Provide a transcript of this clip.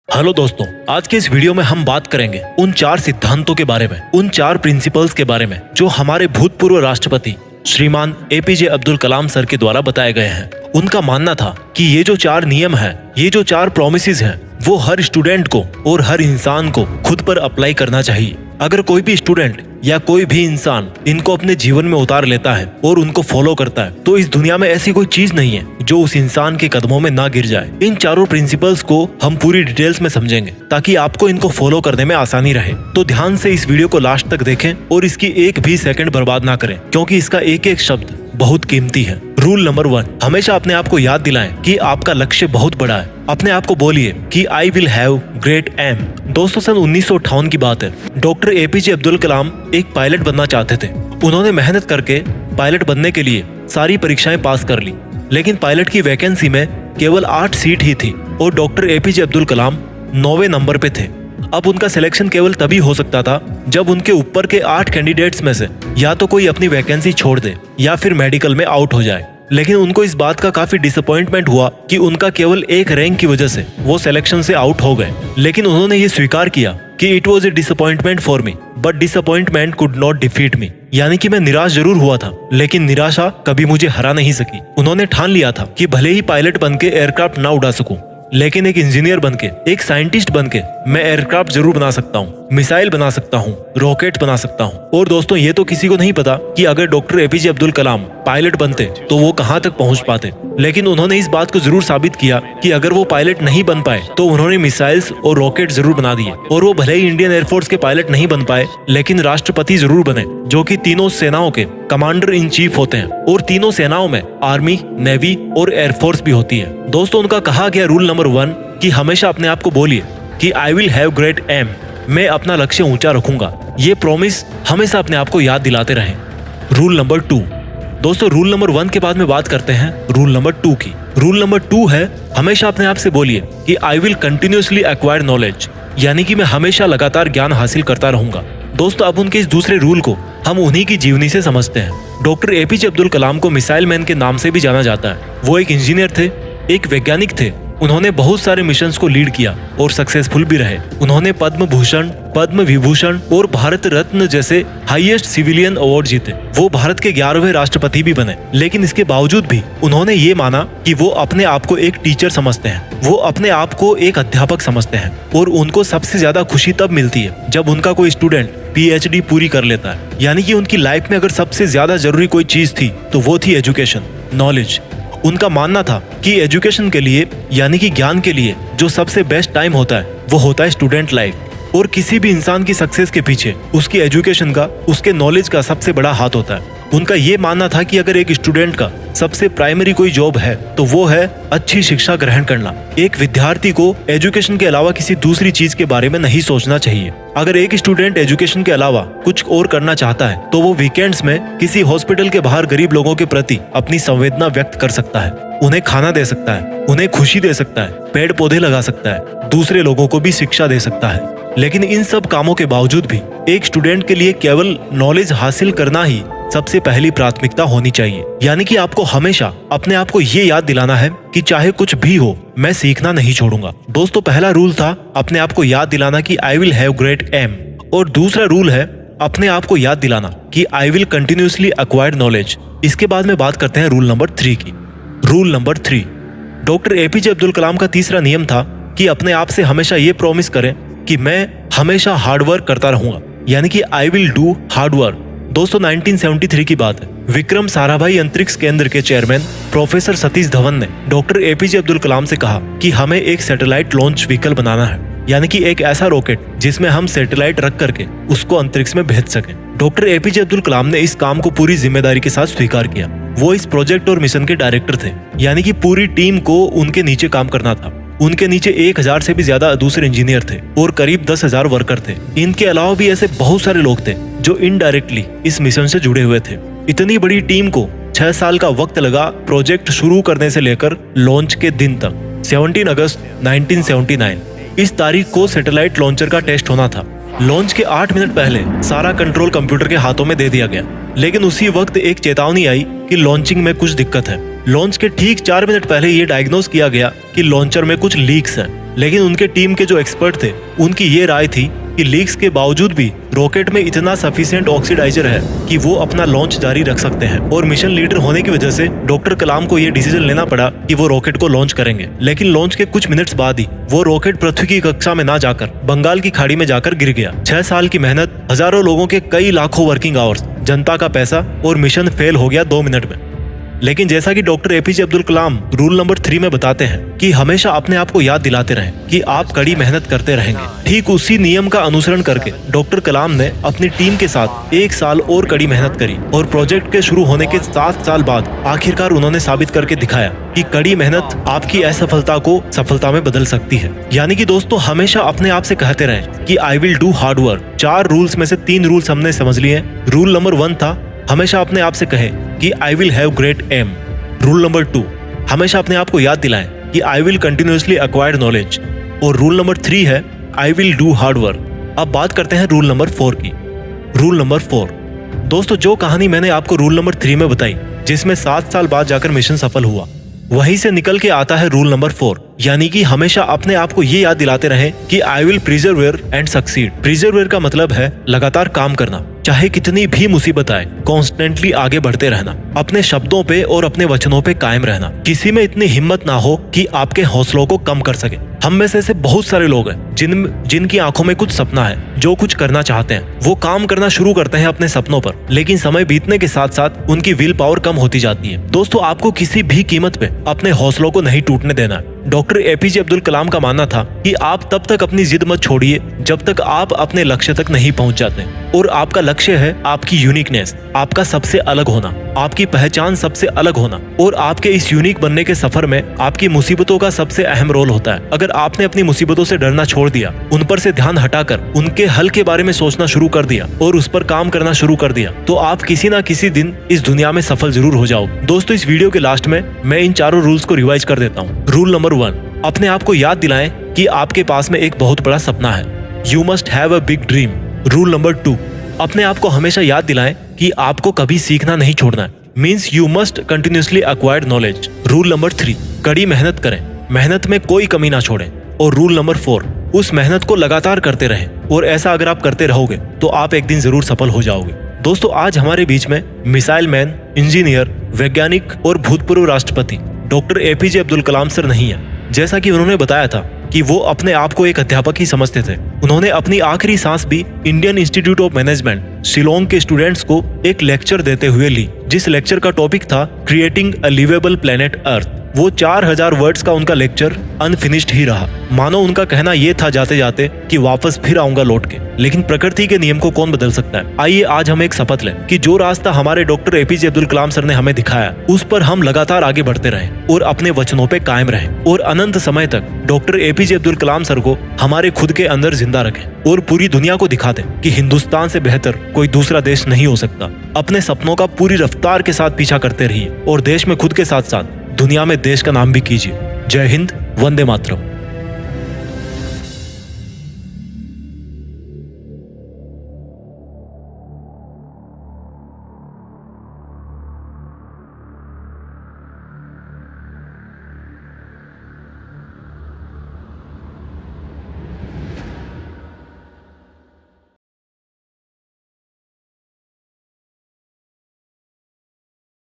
Hello दोस्तों, आज के इस वीडियो में हम बात करेंगे उन 4 सिद्धांतों के बारे में, उन 4 प्रिंसिपल्स के बारे में जो हमारे भूतपूर्व राष्ट्रपति श्रीमान एपीजे अब्दुल कलाम सर के द्वारा बताए गए हैं। उनका मानना था कि ये जो 4 नियम है, ये जो 4 प्रॉमिसेस हैं, वो हर स्टूडेंट को और हर इंसान को खुद पर अप्लाई करना चाहिए। अगर कोई भी स्टूडेंट या कोई भी इंसान इनको अपने जीवन में उतार लेता है और उनको फॉलो करता है तो इस दुनिया में ऐसी कोई चीज नहीं है जो उस इंसान के कदमों में ना गिर जाए। इन चारों प्रिंसिपल्स को हम पूरी डिटेल्स में समझेंगे ताकि आपको इनको फॉलो करने में आसानी रहे। तो ध्यान से इस वीडियो को लास्ट तक देखें और इसकी एक भी सेकंड बर्बाद ना करें, क्योंकि इसका एक एक शब्द बहुत कीमती है। रूल नंबर 1, हमेशा अपने आप को याद दिलाएं कि आपका लक्ष्य बहुत बड़ा है। अपने आप को बोलिए कि I will have great aim. दोस्तों, सन 1958 की बात है। डॉक्टर एपीजे अब्दुल कलाम एक पायलट बनना चाहते थे। उन्होंने मेहनत करके पायलट बनने के लिए सारी परीक्षाएं पास कर ली, लेकिन पायलट की वैकेंसी में केवल 8 सीट ही थी और डॉक्टर एपीजे अब्दुल कलाम 9वें नंबर पे थे। अब उनका सिलेक्शन केवल तभी हो सकता था जब उनके ऊपर के 8 कैंडिडेट्स में से या तो कोई अपनी वैकेंसी छोड़ दे या फिर मेडिकल में आउट हो जाए। लेकिन उनको इस बात का काफी डिसअपॉइंटमेंट हुआ कि उनका केवल एक रैंक की वजह से वो सिलेक्शन से आउट हो गए। लेकिन उन्होंने ये स्वीकार किया कि it was a disappointment for me but disappointment could not defeat me, यानी कि मैं निराश जरूर हुआ था लेकिन निराशा कभी मुझे हरा नहीं सकी। उन्होंने ठान लिया था कि भले ही पायलट बनके एयरक्राफ्ट ना उड़ा सकूं, लेकिन एक इंजीनियर बनके, एक साइंटिस्ट बनके मैं एयरक्राफ्ट जरूर बना सकता हूँ, मिसाइल बना सकता हूँ, रॉकेट बना सकता हूँ। और दोस्तों, ये तो किसी को नहीं पता कि अगर डॉक्टर एपीजे अब्दुल कलाम पायलट बनते तो वो कहाँ तक पहुँच पाते। लेकिन उन्होंने इस बात को जरूर साबित किया कि अगर वो पायलट नहीं बन पाए तो उन्होंने मिसाइल्स और रॉकेट जरूर बना दिए। और वो भले ही इंडियन एयरफोर्स के पायलट नहीं बन पाए, लेकिन राष्ट्रपति जरूर बने, जो कि तीनों सेनाओं के कमांडर इन चीफ होते हैं। और तीनों सेनाओं में आर्मी, नेवी और एयरफोर्स भी होती है। दोस्तों, उनका कहा गया रूल नंबर 1 कि हमेशा अपने आप को बोलिए कि I will have great aim, मैं अपना लक्ष्य ऊंचा रखूंगा। ये प्रॉमिस हमेशा अपने आप को याद दिलाते रहें। रूल नंबर 2, दोस्तों, रूल नंबर 1 के बाद में बात करते हैं रूल नंबर 2 की। रूल नंबर 2 है हमेशा अपने आप से बोलिए कि I will continuously acquire knowledge, यानी कि मैं हमेशा लगातार ज्ञान हासिल करता रहूंगा। दोस्तों, अब उनके इस दूसरे रूल को हम उन्हीं की जीवनी से समझते हैं। डॉक्टर एपीजे अब्दुल कलाम को मिसाइल मैन के नाम से भी जाना जाता है। वो एक इंजीनियर थे, एक वैज्ञानिक थे। उन्होंने बहुत सारे मिशंस को लीड किया और सक्सेसफुल भी रहे। उन्होंने पद्म भूषण, पद्म विभूषण और भारत रत्न जैसे हाईएस्ट सिविलियन अवार्ड जीते। वो भारत के 11वें राष्ट्रपति भी बने। लेकिन इसके बावजूद भी उन्होंने ये माना कि वो अपने आप को एक टीचर समझते हैं, वो अपने आप को एक अध्यापक समझते हैं। और उनको सबसे ज्यादा खुशी तब मिलती है जब उनका कोई स्टूडेंट PhD पूरी कर लेता है। यानी कि उनकी लाइफ में अगर सबसे ज्यादा जरूरी कोई चीज थी तो वो थी एजुकेशन, नॉलेज। उनका मानना था कि एजुकेशन के लिए, यानी कि ज्ञान के लिए, जो सबसे बेस्ट टाइम होता है वो होता है स्टूडेंट लाइफ। और किसी भी इंसान की सक्सेस के पीछे उसकी एजुकेशन का, उसके नॉलेज का सबसे बड़ा हाथ होता है। उनका ये मानना था कि अगर एक स्टूडेंट का सबसे प्राइमरी कोई जॉब है तो वो है अच्छी शिक्षा ग्रहण करना। एक विद्यार्थी को एजुकेशन के अलावा किसी दूसरी चीज के बारे में नहीं सोचना चाहिए। अगर एक स्टूडेंट एजुकेशन के अलावा कुछ और करना चाहता है तो वो वीकेंड्स में किसी हॉस्पिटल के बाहर गरीब लोगों के प्रति अपनी संवेदना व्यक्त कर सकता है, उन्हें खाना दे सकता है, उन्हें खुशी दे सकता है, पेड़ पौधे लगा सकता है, दूसरे लोगों को भी शिक्षा दे सकता है। लेकिन इन सब कामों के बावजूद भी एक स्टूडेंट के लिए केवल नॉलेज हासिल करना ही सबसे पहली प्राथमिकता होनी चाहिए। यानी कि आपको हमेशा अपने आप को ये याद दिलाना है कि चाहे कुछ भी हो, मैं सीखना नहीं छोड़ूंगा। दोस्तों, पहला रूल था अपने आप को याद दिलाना कि I will have great aim, और दूसरा रूल है अपने आप को याद दिलाना कि I will continuously acquire knowledge. इसके बाद में बात करते हैं रूल नंबर 3 की। Rule number 3, doctor APJ Abdul Kalam का तीसरा नियम था कि अपने आप से हमेशा ये प्रॉमिस करें कि मैं हमेशा हार्डवर्क करता रहूंगा, यानी कि I will do hard work. दोस्तों, 1973 की बात है। विक्रम साराभाई अंतरिक्ष केंद्र के चेयरमैन प्रोफेसर सतीश धवन ने डॉक्टर एपीजे अब्दुल कलाम से कहा कि हमें एक सैटेलाइट लॉन्च व्हीकल बनाना है, यानी कि एक ऐसा रॉकेट जिसमें हम सैटेलाइट रख करके उसको अंतरिक्ष में भेज सकें। डॉक्टर एपीजे अब्दुल कलाम ने इस काम को पूरी जिम्मेदारी के साथ स्वीकार किया। वो इस प्रोजेक्ट और मिशन के डायरेक्टर थे, यानी कि पूरी टीम को उनके नीचे काम करना था। उनके नीचे 1000 से भी ज्यादा दूसरे इंजीनियर थे और करीब 10,000 वर्कर थे। इनके अलावा भी ऐसे बहुत सारे लोग थे जो इनडायरेक्टली इस मिशन से जुड़े हुए थे। इतनी बड़ी टीम को 6 साल का वक्त लगा प्रोजेक्ट शुरू करने से लेकर लॉन्च के दिन तक। 17 अगस्त 1979 इस तारीख को सैटेलाइट लॉन्चर का टेस्ट होना था। लॉन्च के 8 मिनट पहले सारा कंट्रोल कंप्यूटर के हाथों में दे दिया गया, लेकिन उसी वक्त एक चेतावनी आई कि लॉन्चिंग में कुछ दिक्कत है। लॉन्च के ठीक 4 मिनट पहले ये डायग्नोस किया गया कि लॉन्चर में कुछ लीक्स हैं। लेकिन उनके टीम के जो एक्सपर्ट थे उनकी ये राय थी कि लीक्स के बावजूद भी रॉकेट में इतना सफिशिएंट ऑक्सीडाइजर है कि वो अपना लॉन्च जारी रख सकते हैं। और मिशन लीडर होने की वजह से डॉक्टर कलाम को ये डिसीजन लेना पड़ा कि वो रॉकेट को लॉन्च करेंगे। लेकिन लॉन्च के कुछ मिनट्स बाद ही वो रॉकेट पृथ्वी की कक्षा में ना जाकर बंगाल की खाड़ी में जाकर गिर गया। 6 साल की मेहनत, हजारों लोगों के कई लाखों वर्किंग आवर्स, जनता का पैसा और मिशन फेल हो गया 2 मिनट में। लेकिन जैसा कि डॉक्टर एपीजे अब्दुल कलाम रूल नंबर 3 में बताते हैं कि हमेशा अपने आप को याद दिलाते रहें कि आप कड़ी मेहनत करते रहेंगे। ठीक उसी नियम का अनुसरण करके डॉक्टर कलाम ने अपनी टीम के साथ 1 साल और कड़ी मेहनत करी और प्रोजेक्ट के शुरू होने के 7 साल बाद आखिरकार उन्होंने साबित करके दिखाया कि कड़ी मेहनत आपकी असफलता को सफलता में बदल सकती है। यानी कि दोस्तों, हमेशा अपने आप से कहते रहें कि I will do hard work. 4 rules में से 3 रूल्स हमने समझ लिए। रूल नंबर 1 था हमेशा अपने आप से कहें कि I will have great aim. Rule number 2, हमेशा अपने आप को याद दिलाएं कि I will continuously acquire knowledge. और रूल नंबर 3 है I will do hard work. अब बात करते हैं रूल नंबर 4 की। रूल नंबर 4, दोस्तों, जो कहानी मैंने आपको रूल नंबर 3 में बताई, जिसमें 7 साल बाद जाकर मिशन सफल हुआ, वहीं से निकल के आता है रूल नंबर 4, यानी कि हमेशा अपने आप को ये याद दिलाते रहें कि आई विल प्रिजर्वेयर एंड सक्सीड। प्रिजर्वेयर का मतलब है लगातार काम करना, चाहे कितनी भी मुसीबत आए, कॉन्स्टेंटली आगे बढ़ते रहना, अपने शब्दों पे और अपने वचनों पे कायम रहना। किसी में इतनी हिम्मत ना हो कि आपके हौसलों को कम कर सके। हम में से ऐसे बहुत सारे लोग हैं जिनकी आंखों में कुछ सपना है, जो कुछ करना चाहते हैं, वो काम करना शुरू करते हैं अपने सपनों पर, लेकिन समय बीतने के साथ साथ उनकी विल पावर कम होती जाती है। दोस्तों, आपको किसी भी कीमत पे अपने हौसलों को नहीं टूटने देना है। डॉक्टर एपीजे अब्दुल कलाम का मानना था कि आप तब तक अपनी जिद मत छोड़िए जब तक आप अपने लक्ष्य तक नहीं पहुंच जाते। और आपका लक्ष्य है आपकी यूनिकनेस, आपका सबसे अलग होना, आपकी पहचान सबसे अलग होना। और आपके इस यूनिक बनने के सफर में आपकी मुसीबतों का सबसे अहम रोल होता है। अगर आपने अपनी मुसीबतों से डरना छोड़ दिया, उन पर से ध्यान हटाकर उनके हल के बारे में सोचना शुरू कर दिया और उस पर काम करना शुरू कर दिया, तो आप किसी ना किसी दिन इस दुनिया में सफल जरूर हो जाओगे। दोस्तों, इस वीडियो के लास्ट में मैं इन 4 रूल्स को रिवाइज कर देता हूँ। रूल नंबर 1, अपने आप को याद दिलाएं कि आपके पास में एक बहुत बड़ा सपना है। You must have a big dream. Rule number 2, अपने आप को हमेशा याद दिलाएं कि आपको कभी सीखना नहीं छोड़ना है। Means you must continuously acquire knowledge. Rule number 3, कड़ी मेहनत करें, मेहनत में कोई कमी ना छोड़ें। और रूल नंबर 4, उस मेहनत को लगातार करते रहें। और ऐसा अगर आप करते रहोगे तो आप एक दिन जरूर सफल हो जाओगे। दोस्तों, आज हमारे बीच में मिसाइल मैन, इंजीनियर, वैज्ञानिक और भूतपूर्व राष्ट्रपति डॉक्टर एपीजे अब्दुल कलाम सर नहीं है। जैसा कि उन्होंने बताया था कि वो अपने आप को एक अध्यापक ही समझते थे। उन्होंने अपनी आखिरी सांस भी Indian institute of management Shillong के स्टूडेंट्स को एक लेक्चर देते हुए ली, जिस लेक्चर का टॉपिक था creating a liveable planet earth. वो 4000 वर्ड्स का उनका लेक्चर अनफिनिश्ड ही रहा। मानो उनका कहना ये था जाते जाते कि वापस फिर आऊंगा लौट के। लेकिन प्रकृति के नियम को कौन बदल सकता है। आइए आज हम एक शपथ लें कि जो रास्ता हमारे डॉक्टर एपीजे अब्दुल कलाम सर ने हमें दिखाया, उस पर हम लगातार आगे बढ़ते रहें और अपने वचनों पे कायम रहें और अनंत समय तक डॉक्टर एपीजे अब्दुल कलाम सर को हमारे खुद के अंदर जिंदा रखें और पूरी दुनिया को दिखा दें कि हिंदुस्तान से बेहतर कोई दूसरा देश नहीं हो सकता। अपने सपनों का पूरी रफ्तार के साथ पीछा करते रहिए और देश में खुद के साथ साथ दुनिया में देश का नाम भी कीजिए। जय हिंद, वंदे मातरम।